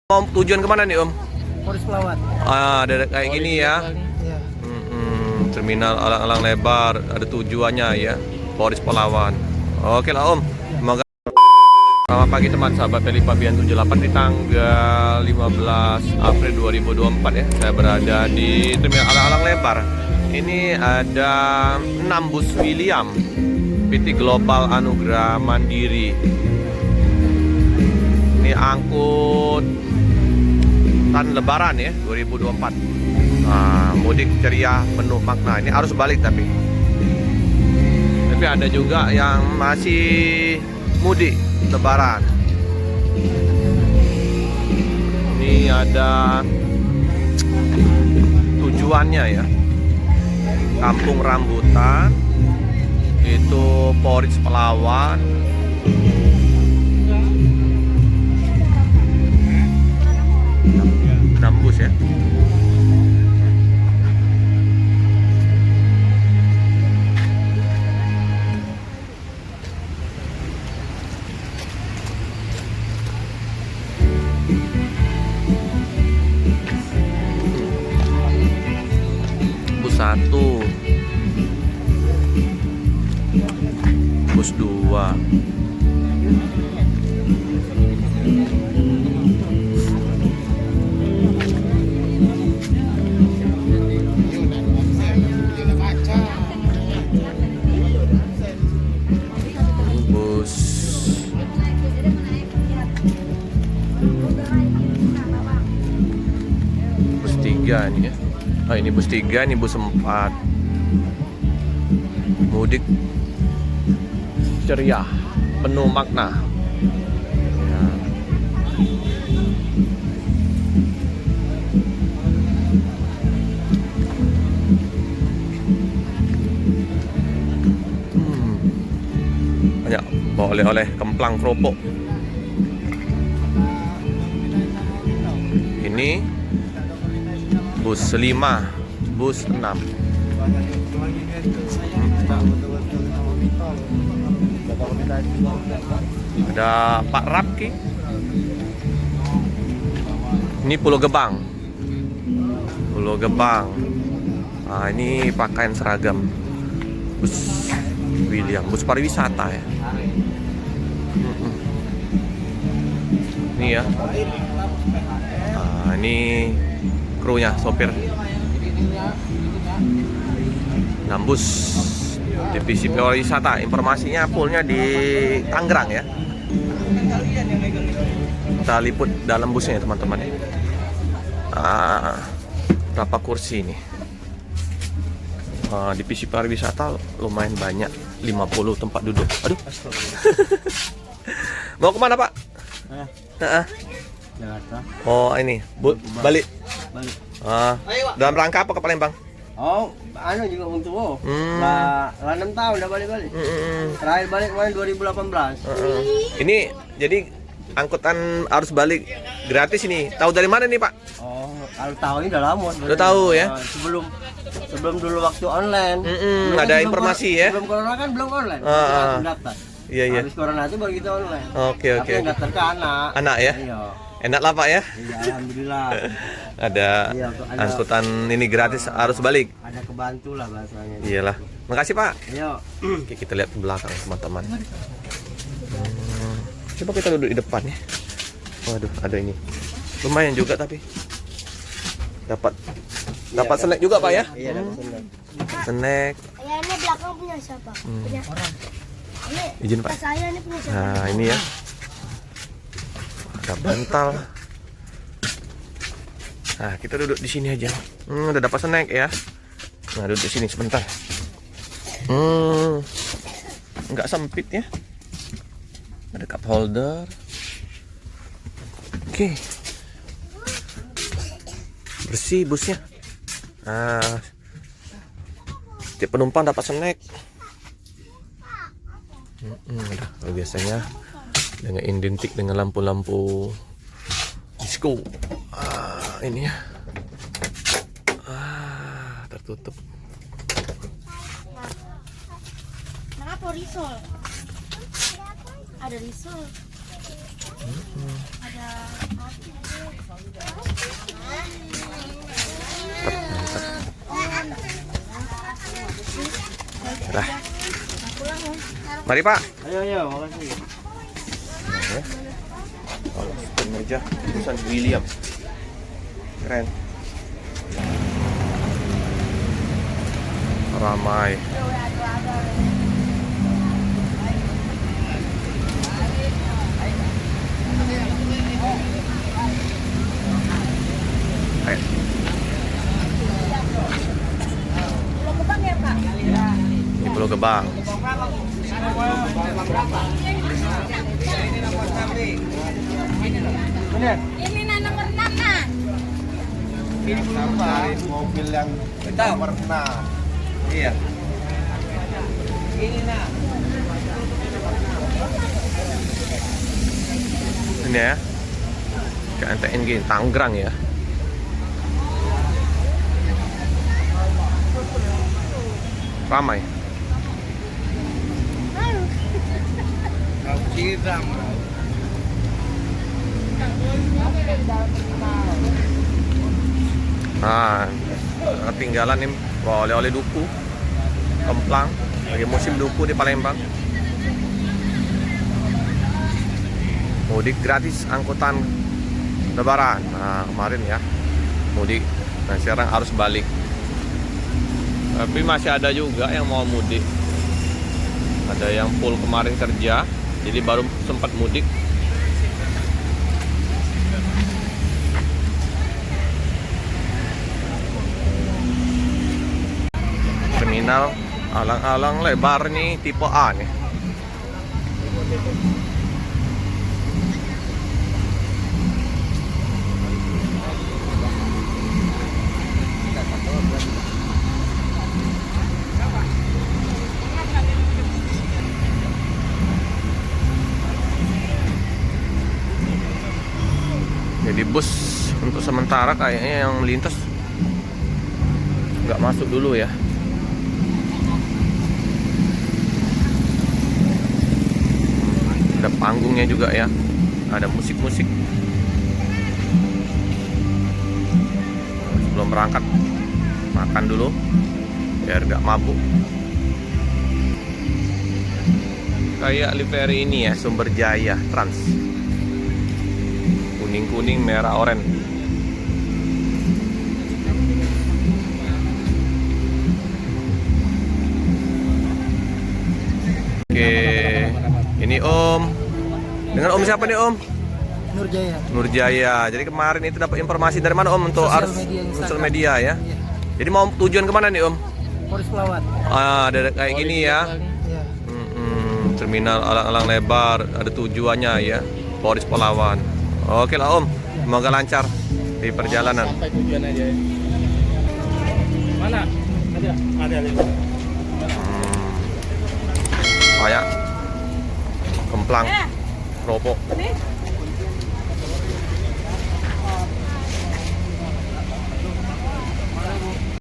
Om, tujuan kemana nih Om? Polis Pelawat. Ada kayak gini ya. Iya. Terminal alang-alang lebar, ada tujuannya ya. Polis Palawan. Oke lah Om. Semoga. Selamat pagi teman sahabat Teli Pabian 78 di tanggal 15 April 2024 ya. Saya berada di terminal alang-alang lebar. Ini ada 6 bus William PT Global Anugrah Mandiri. Ini angkut tahun lebaran ya 2024. Mudik ceria penuh makna. Ini arus balik tapi ada juga yang masih mudik lebaran. Ini ada tujuannya ya, Kampung Rambutan, itu Polis Palawan. Nambus ya. Bus 1, bus 2, bus 3 nih ya. Ini bus 3, ini bus 4. Mudik ceria, penuh makna. Banyak bawa oleh-oleh, kemplang, keropok. Ini bus 5, bus 6. Ada Pak Rapki. Ini Pulau Gebang. Pulau Gebang. Ini pakaian seragam. Bus William, bus pariwisata ya. Ini ya. Ini krunya, sopir. Nambus divisi pariwisata. Informasinya fullnya di Tangerang ya. Kita liput dalam busnya ya teman-teman ya. Berapa kursi ini? Divisi pariwisata lumayan banyak, 50 tempat duduk. Aduh. Mau kemana Pak? Jakarta. Oh ini balik. Balik. Dalam rangka apa ke Palembang? Oh, juga untuk lah 6 tahun udah balik-balik. Terakhir balik kemarin 2018. Ini jadi angkutan arus balik gratis ini. Tahu dari mana nih Pak? Oh, kalau tahu ini udah lama. Udah tahu ya? Sebelum dulu waktu online. Ada informasi ya? Sebelum corona kan belum online. Daftar. Iya. Habis corona itu baru kita online. Oke. Tapi yang daftar ke anak. Anak ya? Iya. Enak lah Pak ya? Iya, alhamdulillah. Ada angkutan ini gratis arus balik. Ada kebantu lah bahasanya. Iyalah. Makasih Pak. Iya. Oke, kita lihat ke belakang teman-teman. Coba kita duduk di depan ya. Waduh, ada ini. Lumayan juga tapi. Dapat snack juga Pak ya? Iya, dapat snack. Snack. Ya, ini belakang punya siapa? Punya orang. Izin Pak. Saya ini punya siapa? Nah, ini ya. Ada bantal. Nah, kita duduk di sini aja. Udah dapat snack ya. Nah, duduk di sini sebentar. Nggak sempit ya. Ada cup holder. Oke. Bersih busnya. Nah, setiap penumpang dapat snack. Biasanya dengan identik dengan lampu-lampu disco. Ini ya. Tertutup. Risol. Ada risol. Dah. Mari Pak. Ayo, makasih. Oh, meja tulisan William. Keren. Ramai. Ayo. Ini Pulau Gebang. Ini nomor 6 nah. Ini mobil yang nomor 6. Iya. Ini nah. Ini ya. KNTNG Tangerang ya. Ramai. Cirang. Nah, ketinggalan nih oleh-oleh duku Kemplang, lagi musim duku di Palembang. Mudik gratis angkutan Lebaran. Nah, kemarin ya mudik. Nah, sekarang harus balik. Tapi masih ada juga yang mau mudik. Ada yang full kemarin kerja, jadi baru sempat mudik. Terminal alang-alang lebar nih, tipe A nih. Jadi bus untuk sementara kayaknya yang melintas nggak masuk dulu ya. Ada panggungnya juga ya, ada musik-musik. Sebelum berangkat makan dulu biar nggak mabuk. Kayak livery ini ya, Sumber Jaya Trans. Kuning-kuning, merah, oranye. Oke, ini Om. Dengan Om siapa nih Om? Nurjaya. Nurjaya. Jadi kemarin itu dapat informasi dari mana Om untuk arus sosial media ya? Iya. Jadi mau tujuan kemana nih Om? Polres Pelawat. Ah, ada kayak gini ya. Iya. Terminal alang-alang lebar, ada tujuannya ya. Polres Palawan. Oke lah Om, semoga lancar di perjalanan. Sampai tujuan aja. Mana? Ada. Kayak Kemplang, Ropo.